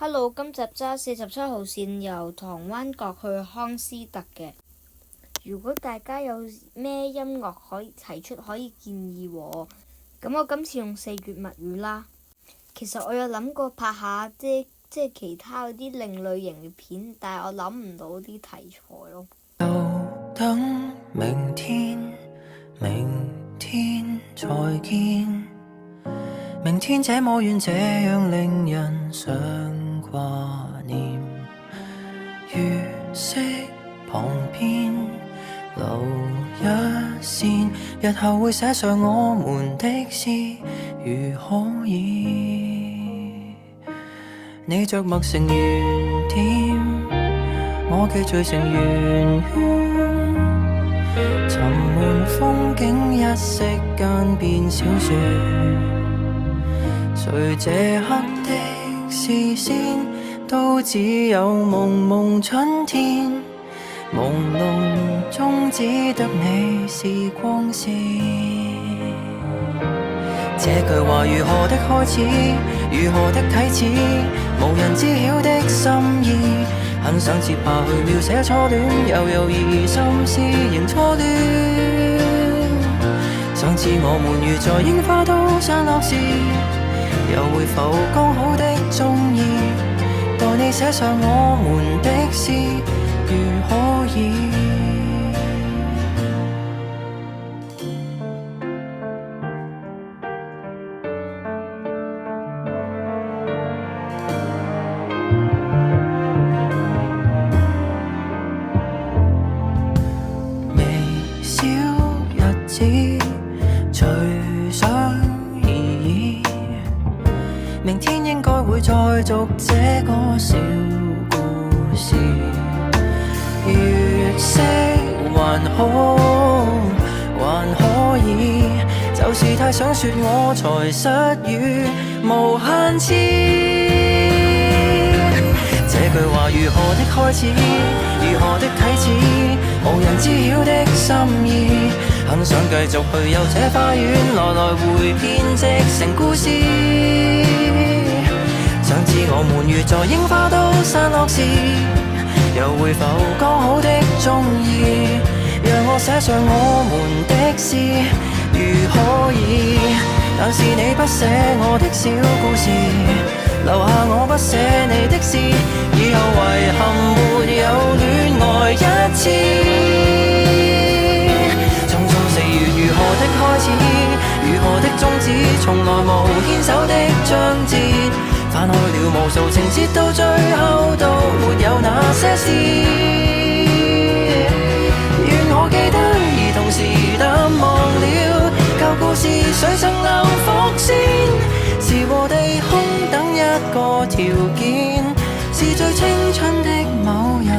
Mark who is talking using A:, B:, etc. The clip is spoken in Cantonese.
A: Hello， 今集揸47號線由唐灣角去康斯特嘅。如果大家有咩音樂可以提出，可以建議我，咁我今次用4月物語啦。其實我有諗過拍下即係其他嗰啲另類型嘅片，但係我諗唔到啲題材咯。
B: 就等明天，明天再見。明天這麼遠，這樣令人想掛念。月色旁邊留一線，日後會寫上我們的詩，如可以。你着墨成圓點，我記聚成圓圈，沉悶風景一息間變小說。誰這刻的視線都只有蒙蒙春天，朦朧中只得你是光線。這句話如何的開始，如何的啟齒，無人知曉的心意，很想接下去描寫初戀，又猶豫心思仍錯亂。上次我們如在櫻花都散落時，又會否剛好的中意，待你寫上我們的詩，如可以。微小日子隨想而已，明天應該會再續這個小故事。月色還好，還可以，就是太想說我才失語無限次。這句話如何的開始，如何的啟齒，無人知曉的心意，很想繼續去遊這花園，來來回編織成故事。上次我們如在櫻花都散落時，又會否剛好的中意，讓我寫上我們的詩，如可以。但是你不寫我的小故事，留下我不寫你的詩，以後遺憾沒有戀愛一次。匆匆4月如何的開始，如何的終止，從來無牽手的章節，翻開了無數情節，到最後都沒有那些事。願我記得，而同時淡忘了舊故事，誰曾能伏線？時和地空等一個條件，是最青春的某人。